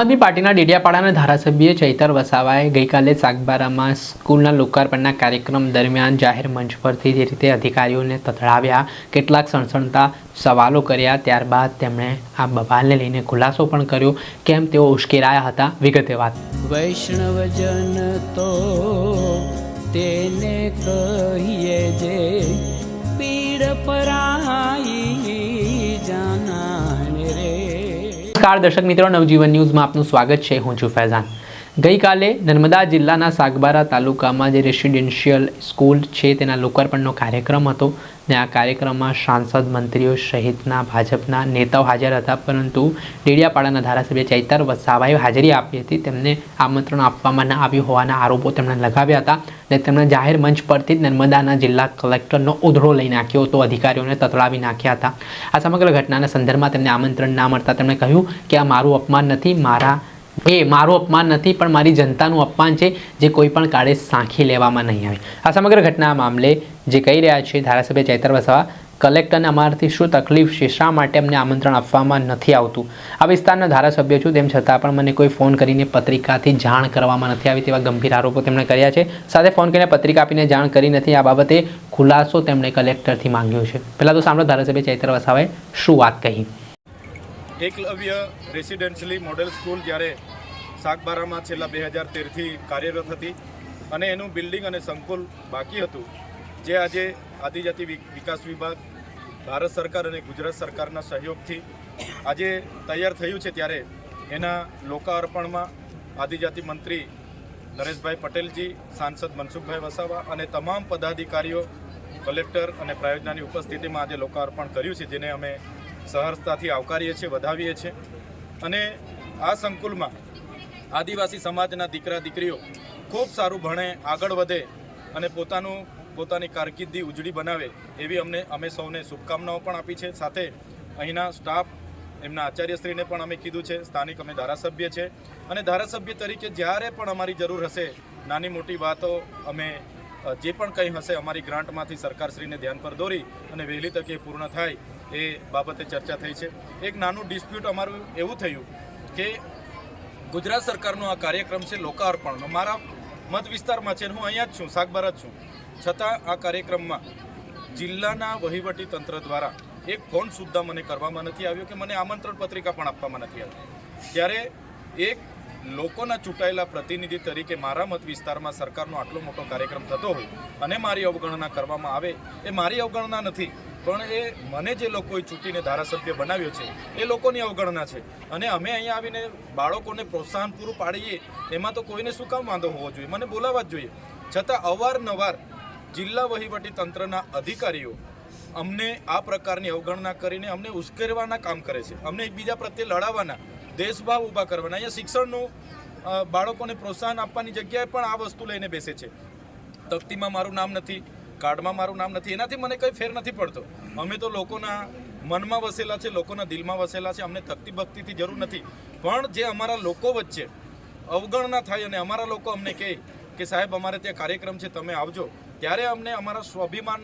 આદમી પાર્ટીના ડેડિયાપાડાના ધારાસભ્ય ચૈતર વસાવાએ ગઈકાલે સાગબારામાં સ્કૂલના લોકાર્પણના કાર્યક્રમ દરમિયાન જાહેર મંચ પરથી જે રીતે અધિકારીઓને તતડાવ્યા, કેટલાક સણસણતા સવાલો કર્યા, ત્યારબાદ તેમણે આ બવાલને લઈને ખુલાસો પણ કર્યો કેમ તેઓ ઉશ્કેરાયા હતા. વિગતે વાત. વૈષ્ણવજન તો તેને કહીએ જે પીડ પરાઈ જાનાને રે. નમસ્કાર દર્શક મિત્રો, નવજીવન ન્યૂઝમાં આપનું સ્વાગત છે. હું છું ફૈઝાન. ગઈકાલે નર્મદા જિલ્લાના સાગબારા તાલુકામાં જે રેસિડેન્શિયલ સ્કૂલ છે તેના લોકાર્પણનો કાર્યક્રમ હતો ને આ કાર્યક્રમમાં સાંસદ, મંત્રીઓ સહિતના ભાજપના નેતાઓ હાજર હતા, પરંતુ ડેડિયાપાડાના ધારાસભ્ય ચૈતર વસાવાએ હાજરી આપી હતી. તેમને આમંત્રણ આપવામાં ન આવ્યું હોવાના આરોપો તેમણે લગાવ્યા હતા અને તેમણે જાહેર મંચ પરથી જ નર્મદાના જિલ્લા કલેક્ટરનો ઉધડો લઈ નાખ્યો હતો, અધિકારીઓને તતડાવી નાખ્યા હતા. આ સમગ્ર ઘટનાના સંદર્ભમાં તેમને આમંત્રણ ના મળતા તેમણે કહ્યું કે આ મારું અપમાન નથી, મારું અપમાન નથી પણ મારી જનતાનું અપમાન છે, જે કોઈ પણ કાળે સાંખી લેવામાં નહીં આવે. આ સમગ્ર ઘટના મામલે જે કહી રહ્યા છે ધારાસભ્ય ચૈતર વસાવા, કલેક્ટરને અમારાથી શું તકલીફ છે, શા માટે અમને આમંત્રણ આપવામાં નથી આવતું, આ વિસ્તારના ધારાસભ્ય છું તેમ છતાં પણ મને કોઈ ફોન કરીને પત્રિકાથી જાણ કરવામાં નથી આવી, તેવા ગંભીર આરોપો તેમણે કર્યા છે. સાથે ફોન કરીને પત્રિકા આપીને જાણ કરી નથી, આ બાબતે ખુલાસો તેમણે કલેક્ટરથી માંગ્યો છે. પહેલાં તો સાંભળો ધારાસભ્ય ચૈતર વસાવાએ શું વાત કહી. એકલવ્ય રેસિડેન્શિયલી મોડેલ સ્કૂલ જ્યારે સાગબારામાં છેલ્લા 2013થી કાર્યરત હતી અને એનું બિલ્ડિંગ અને સંકુલ બાકી હતું, જે આજે આદિજાતિ વિકાસ વિભાગ, ભારત સરકાર અને ગુજરાત સરકારના સહયોગથી આજે તૈયાર થયું છે, ત્યારે એના લોકાર્પણમાં આદિજાતિ મંત્રી નરેશભાઈ પટેલજી, સાંસદ મનસુખભાઈ વસાવા અને તમામ પદાધિકારીઓ, કલેક્ટર અને પ્રાયોજનાની ઉપસ્થિતિમાં આજે લોકાર્પણ કર્યું છે, જેને અમે સહર્ષતાથી આવકારીએ છીએ, વધાવીએ છીએ. અને આ સંકુલમાં આદિવાસી સમાજના દીકરા દીકરીઓ ખૂબ સારું ભણે, આગળ વધે અને પોતાની કારકિર્દી ઉજળી બનાવે એવી અમે સૌને શુભકામનાઓ પણ આપી છે. સાથે અહીંના સ્ટાફ, એમના આચાર્યશ્રીને પણ અમે કીધું છે. સ્થાનિક અમે ધારાસભ્ય છે અને ધારાસભ્ય તરીકે જ્યારે પણ અમારી જરૂર હશે, નાની મોટી વાતો અમે જે પણ કંઈ હશે અમારી ગ્રાન્ટમાંથી સરકારશ્રીને ધ્યાન પર દોરી અને વહેલી તકે પૂર્ણ થાય એ બાબતે ચર્ચા થઈ છે. એક નાનું ડિસ્પ્યુટ અમારું એવું થયું કે ગુજરાત સરકારનો આ કાર્યક્રમ છે લોકાર્પણનો, મારા મત વિસ્તારમાં છે, હું અહીંયા જ છું, સાગબારા જ છું, છતાં આ કાર્યક્રમમાં જિલ્લાના વહીવટી તંત્ર દ્વારા એક ફોન સુદ્ધા મને કરવામાં નથી આવ્યો કે મને આમંત્રણ પત્રિકા પણ આપવામાં નથી આવી. ત્યારે એક લોકોના ચૂંટાયેલા પ્રતિનિધિ તરીકે મારા મત વિસ્તારમાં સરકારનો આટલો મોટો કાર્યક્રમ થતો હોય અને મારી અવગણના કરવામાં આવે, એ મારી અવગણના નથી, પણ એ મને જે લોકોએ ચૂંટીને ધારાસભ્ય બનાવ્યો છે એ લોકોની અવગણના છે. અને અમે અહીંયા આવીને બાળકોને પ્રોત્સાહન પૂરું પાડીએ એમાં તો કોઈને શું કામ વાંધો હોવો જોઈએ, મને બોલાવવા જ જોઈએ. છતાં અવારનવાર જિલ્લા વહીવટી તંત્રના અધિકારીઓ અમને આ પ્રકારની અવગણના કરીને અમને ઉશ્કેરવાના કામ કરે છે, અમને એકબીજા પ્રત્યે લડાવવાના, દેશભાવ ઊભા કરવાના. અહીંયા શિક્ષણનું બાળકોને પ્રોત્સાહન આપવાની જગ્યાએ પણ આ વસ્તુ લઈને બેસે છે. તકતીમાં મારું નામ નથી, કાર્ડમાં મારું નામ નથી, એનાથી મને કંઈ ફેર નથી પડતો. અમે તો લોકોના મનમાં વસેલા છે, લોકોના દિલમાં વસેલા છે, અમને તકતી ભક્તિથી જરૂર નથી. પણ જે અમારા લોકો વચ્ચે અવગણના થાય અને અમારા લોકો અમને કહે કે સાહેબ અમારે ત્યાં કાર્યક્રમ છે, તમે આવજો, ત્યારે અમને અમારા સ્વાભિમાન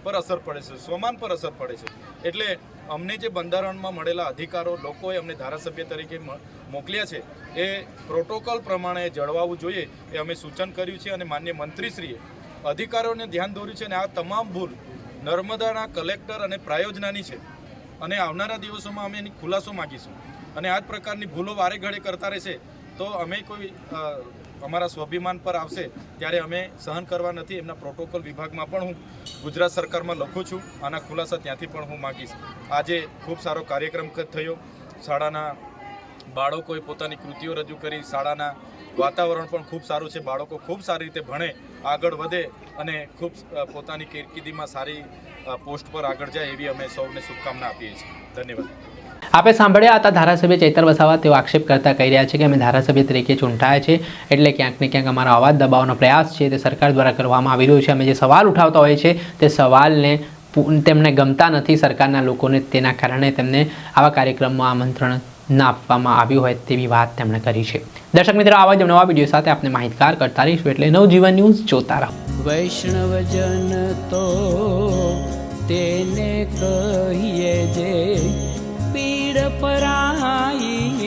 પર અસર પડે છે, સ્વમાન પર અસર પડે છે. એટલે અમને જે બંધારણમાં મળેલા અધિકારો લોકોએ અમને ધારાસભ્ય તરીકે મોકલ્યા છે એ પ્રોટોકોલ પ્રમાણે જળવાવું જોઈએ એ અમે સૂચન કર્યું છે. અને માન્ય મંત્રીશ્રીએ અધિકારીઓને ધ્યાન દોર્યું છે અને આ તમામ ભૂલ નર્મદાના કલેક્ટર અને પ્રાયોજનાની છે અને આવનારા દિવસોમાં અમે એની ખુલાસો માગીશું. અને આ જ પ્રકારની ભૂલો વારે ઘડે કરતા રહેશે તો અમે કોઈ અમારા સ્વાભિમાન પર આવશે ત્યારે અમે સહન કરવા નથી. એમના પ્રોટોકોલ વિભાગમાં પણ હું ગુજરાત સરકારમાં લખું છું, આના ખુલાસા ત્યાંથી પણ હું માગીશ. આજે ખૂબ સારો કાર્યક્રમ થયો, શાળાના બાળકોએ પોતાની કૃતિઓ રજૂ કરી, શાળાના વાતાવરણ પણ ખૂબ સારું છે, બાળકો ખૂબ સારી રીતે ભણે, આગળ વધે અને ખૂબ પોતાની કારકિર્દીમાં સારી પોસ્ટ પર આગળ જાય એવી અમે સૌને શુભકામના આપીએ છીએ. ધન્યવાદ. આપણે સાંભળ્યા હતા ધારાસભ્ય ચૈતર વસાવા. તેઓ આક્ષેપ કરતા કહી રહ્યા છે કે અમે ધારાસભ્ય તરીકે ચૂંટાયા છે એટલે ક્યાંક ને ક્યાંક અમારો અવાજ દબાવવાનો પ્રયાસ છે તે સરકાર દ્વારા કરવામાં આવી રહ્યો છે. અમે જે સવાલ ઉઠાવતા હોઈએ છીએ તે સવાલને તેમને ગમતા નથી સરકારના લોકોને, તેના કારણે તેમને આવા કાર્યક્રમમાં આમંત્રણ ના આપવામાં આવ્યું હોય તેવી વાત તેમણે કરી છે. દર્શક મિત્રો, આવા જ નવા વિડીયો સાથે આપણે માહિતગાર કરતા રહીશું, એટલે નવજીવન ન્યૂઝ જોતા રહો. વૈષ્ણવજન તો તેને કહીએ જે પીડ પરાઈ